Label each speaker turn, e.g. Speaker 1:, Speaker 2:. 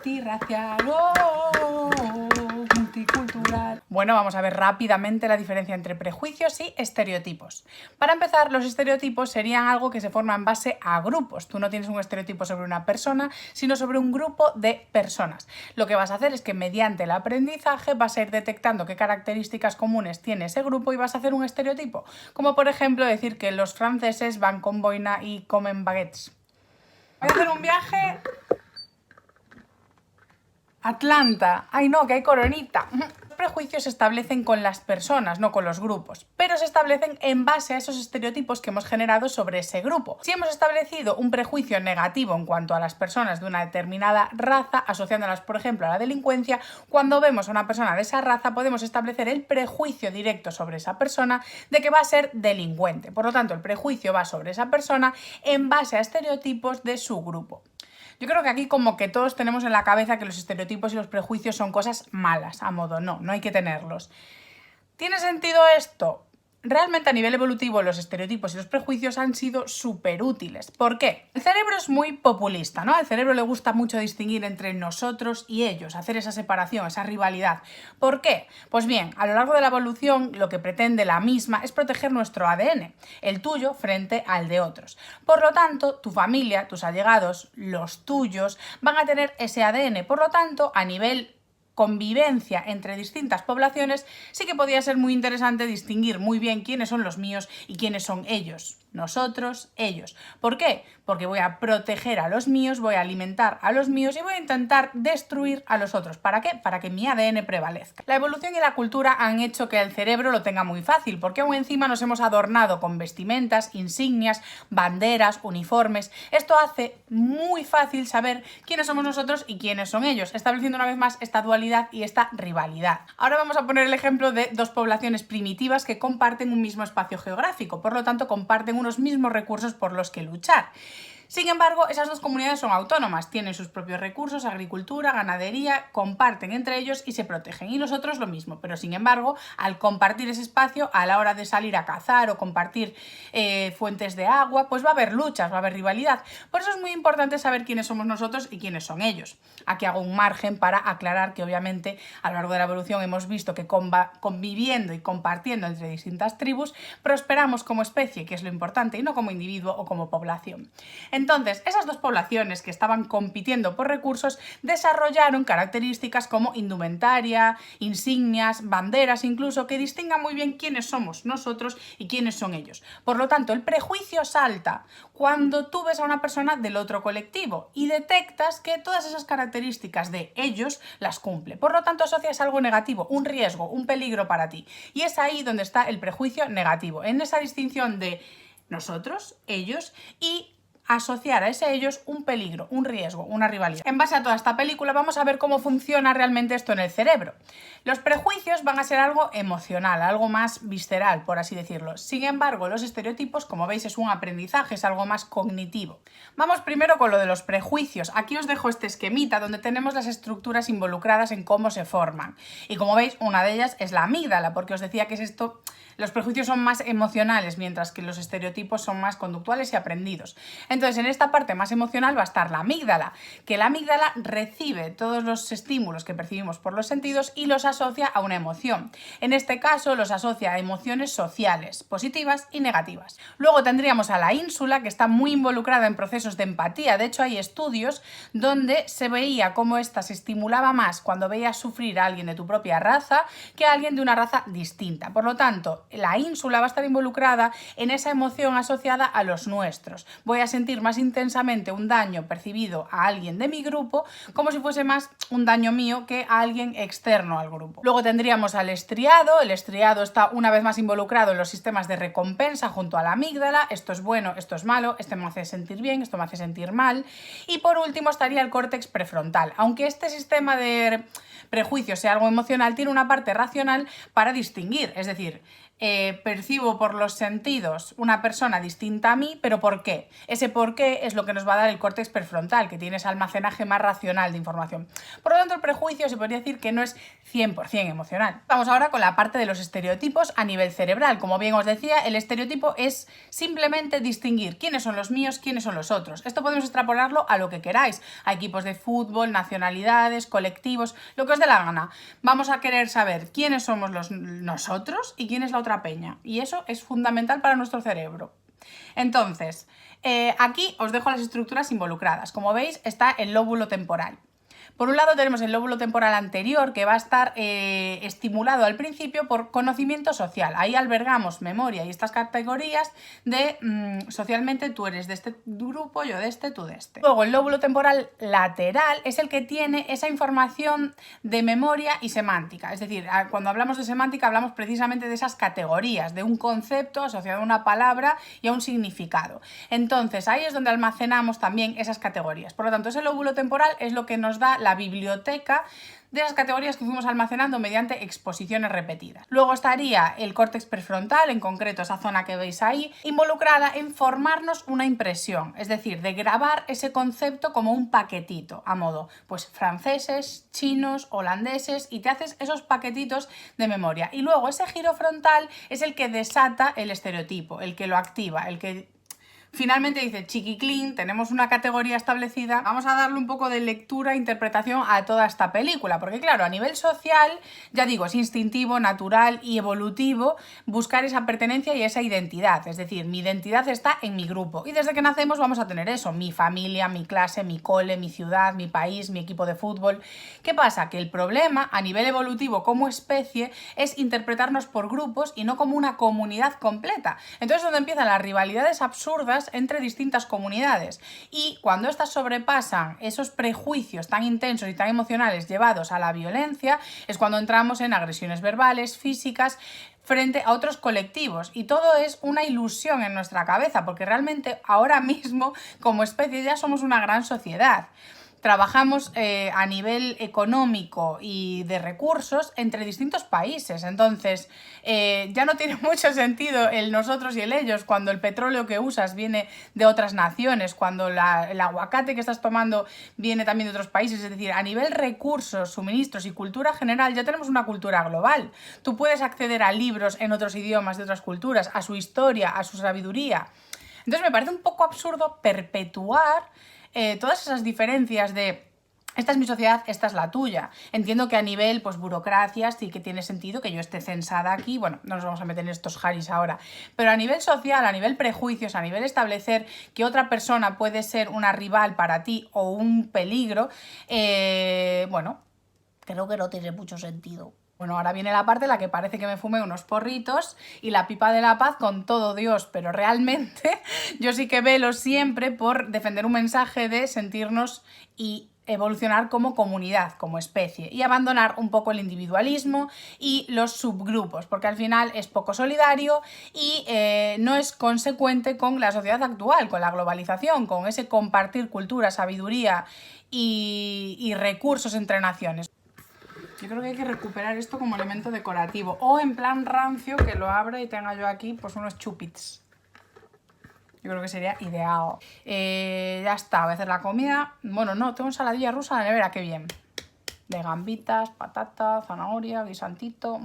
Speaker 1: multirracial, oh, multicultural. Bueno, vamos a ver rápidamente la diferencia entre prejuicios y estereotipos. Para empezar, los estereotipos serían algo que se forma en base a grupos. Tú no tienes un estereotipo sobre una persona, sino sobre un grupo de personas. Lo que vas a hacer es que mediante el aprendizaje vas a ir detectando qué características comunes tiene ese grupo y vas a hacer un estereotipo. Como por ejemplo decir que los franceses van con boina y comen baguettes. Voy a hacer un viaje Atlanta. Ay no, que hay coronita. Los prejuicios se establecen con las personas, no con los grupos, pero se establecen en base a esos estereotipos que hemos generado sobre ese grupo. Si hemos establecido un prejuicio negativo en cuanto a las personas de una determinada raza, asociándolas, por ejemplo, a la delincuencia, cuando vemos a una persona de esa raza podemos establecer el prejuicio directo sobre esa persona de que va a ser delincuente. Por lo tanto, el prejuicio va sobre esa persona en base a estereotipos de su grupo. Yo creo que aquí como que todos tenemos en la cabeza que los estereotipos y los prejuicios son cosas malas, a modo no hay que tenerlos. ¿Tiene sentido esto? Realmente a nivel evolutivo los estereotipos y los prejuicios han sido súper útiles. ¿Por qué? El cerebro es muy populista, ¿no? Al cerebro le gusta mucho distinguir entre nosotros y ellos, hacer esa separación, esa rivalidad. ¿Por qué? Pues bien, a lo largo de la evolución lo que pretende la misma es proteger nuestro ADN, el tuyo frente al de otros. Por lo tanto, tu familia, tus allegados, los tuyos, van a tener ese ADN. Por lo tanto, a nivel convivencia entre distintas poblaciones, sí que podía ser muy interesante distinguir muy bien quiénes son los míos y quiénes son ellos. Nosotros, ellos. ¿Por qué? Porque voy a proteger a los míos, voy a alimentar a los míos y voy a intentar destruir a los otros. ¿Para qué? Para que mi ADN prevalezca. La evolución y la cultura han hecho que el cerebro lo tenga muy fácil, porque aún encima nos hemos adornado con vestimentas, insignias, banderas, uniformes. Esto hace muy fácil saber quiénes somos nosotros y quiénes son ellos, estableciendo una vez más esta dualidad y esta rivalidad. Ahora vamos a poner el ejemplo de dos poblaciones primitivas que comparten un mismo espacio geográfico, por lo tanto comparten unos mismos recursos por los que luchar. Sin embargo, esas dos comunidades son autónomas, tienen sus propios recursos, agricultura, ganadería, comparten entre ellos y se protegen. Y los otros lo mismo, pero sin embargo, al compartir ese espacio, a la hora de salir a cazar o compartir fuentes de agua, pues va a haber luchas, va a haber rivalidad. Por eso es muy importante saber quiénes somos nosotros y quiénes son ellos. Aquí hago un margen para aclarar que obviamente a lo largo de la evolución hemos visto que conviviendo y compartiendo entre distintas tribus, prosperamos como especie, que es lo importante, y no como individuo o como población. Entonces, esas dos poblaciones que estaban compitiendo por recursos desarrollaron características como indumentaria, insignias, banderas incluso, que distingan muy bien quiénes somos nosotros y quiénes son ellos. Por lo tanto, el prejuicio salta cuando tú ves a una persona del otro colectivo y detectas que todas esas características de ellos las cumple. Por lo tanto, asocias algo negativo, un riesgo, un peligro para ti. Y es ahí donde está el prejuicio negativo, en esa distinción de nosotros, ellos y asociar a ese ellos un peligro, un riesgo, una rivalidad. En base a toda esta película vamos a ver cómo funciona realmente esto en el cerebro. Los prejuicios van a ser algo emocional, algo más visceral, por así decirlo. Sin embargo, los estereotipos, como veis, es un aprendizaje, es algo más cognitivo. Vamos primero con lo de los prejuicios. Aquí os dejo este esquemita donde tenemos las estructuras involucradas en cómo se forman. Y como veis, una de ellas es la amígdala, porque os decía que es esto. Los prejuicios son más emocionales, mientras que los estereotipos son más conductuales y aprendidos. Entonces, en esta parte más emocional va a estar la amígdala, que la amígdala recibe todos los estímulos que percibimos por los sentidos y los asocia a una emoción. En este caso, los asocia a emociones sociales, positivas y negativas. Luego tendríamos a la ínsula, que está muy involucrada en procesos de empatía. De hecho, hay estudios donde se veía cómo ésta se estimulaba más cuando veías sufrir a alguien de tu propia raza que a alguien de una raza distinta. Por lo tanto, la ínsula va a estar involucrada en esa emoción asociada a los nuestros. Voy a sentir más intensamente un daño percibido a alguien de mi grupo como si fuese más un daño mío que a alguien externo al grupo. Luego tendríamos al estriado. El estriado está una vez más involucrado en los sistemas de recompensa junto a la amígdala. Esto es bueno, esto es malo, esto me hace sentir bien, esto me hace sentir mal. Y por último estaría el córtex prefrontal. Aunque este sistema de prejuicio sea algo emocional, tiene una parte racional para distinguir. Es decir, percibo por los sentidos una persona distinta a mí, pero ¿por qué? Ese por qué es lo que nos va a dar el córtex prefrontal, que tiene ese almacenaje más racional de información. Por lo tanto, el prejuicio se podría decir que no es 100% emocional. Vamos ahora con la parte de los estereotipos a nivel cerebral. Como bien os decía, el estereotipo es simplemente distinguir quiénes son los míos, quiénes son los otros. Esto podemos extrapolarlo a lo que queráis, a equipos de fútbol, nacionalidades, colectivos, lo que os dé la gana. Vamos a querer saber quiénes somos nosotros y quién es la otra peña. Y eso es fundamental para nuestro cerebro. Entonces, aquí os dejo las estructuras involucradas. Como veis, está el lóbulo temporal. Por un lado tenemos el lóbulo temporal anterior, que va a estar estimulado al principio por conocimiento social. Ahí albergamos memoria y estas categorías de socialmente tú eres de este grupo, yo de este, tú de este. Luego el lóbulo temporal lateral es el que tiene esa información de memoria y semántica. Es decir, cuando hablamos de semántica hablamos precisamente de esas categorías, de un concepto asociado a una palabra y a un significado. Entonces ahí es donde almacenamos también esas categorías. Por lo tanto, ese lóbulo temporal es lo que nos da la biblioteca de las categorías que fuimos almacenando mediante exposiciones repetidas. Luego estaría el córtex prefrontal, en concreto esa zona que veis ahí, involucrada en formarnos una impresión, es decir, de grabar ese concepto como un paquetito, a modo, pues franceses, chinos, holandeses, y te haces esos paquetitos de memoria. Y luego ese giro frontal es el que desata el estereotipo, el que lo activa, el que finalmente dice, chiquiclín, tenemos una categoría establecida, vamos a darle un poco de lectura e interpretación a toda esta película, porque claro, a nivel social, ya digo, es instintivo, natural y evolutivo buscar esa pertenencia y esa identidad, es decir, mi identidad está en mi grupo, y desde que nacemos vamos a tener eso, mi familia, mi clase, mi cole, mi ciudad, mi país, mi equipo de fútbol. ¿Qué pasa? Que el problema a nivel evolutivo como especie es interpretarnos por grupos y no como una comunidad completa. Entonces es donde empiezan las rivalidades absurdas entre distintas comunidades, y cuando estas sobrepasan esos prejuicios tan intensos y tan emocionales llevados a la violencia es cuando entramos en agresiones verbales, físicas, frente a otros colectivos, y todo es una ilusión en nuestra cabeza, porque realmente ahora mismo como especie ya somos una gran sociedad. Trabajamos a nivel económico y de recursos entre distintos países, entonces ya no tiene mucho sentido el nosotros y el ellos cuando el petróleo que usas viene de otras naciones, cuando el aguacate que estás tomando viene también de otros países. Es decir, a nivel recursos, suministros y cultura general ya tenemos una cultura global. Tú puedes acceder a libros en otros idiomas de otras culturas, a su historia, a su sabiduría. Entonces me parece un poco absurdo perpetuar todas esas diferencias de esta es mi sociedad, esta es la tuya. Entiendo que a nivel pues burocracia sí que tiene sentido que yo esté censada aquí, bueno, no nos vamos a meter en estos jaris ahora, pero a nivel social, a nivel prejuicios, a nivel establecer que otra persona puede ser una rival para ti o un peligro, bueno, creo que no tiene mucho sentido. Bueno, ahora viene la parte en la que parece que me fumé unos porritos y la pipa de la paz con todo Dios, pero realmente yo sí que velo siempre por defender un mensaje de sentirnos y evolucionar como comunidad, como especie, y abandonar un poco el individualismo y los subgrupos, porque al final es poco solidario y no es consecuente con la sociedad actual, con la globalización, con ese compartir cultura, sabiduría y recursos entre naciones. Yo creo que hay que recuperar esto como elemento decorativo. O en plan rancio, que lo abra y tenga yo aquí pues unos chupits. Yo creo que sería ideal. Ya está, voy a hacer la comida. Bueno, no, tengo ensaladilla rusa en la nevera, qué bien. De gambitas, patata, zanahoria, guisantito.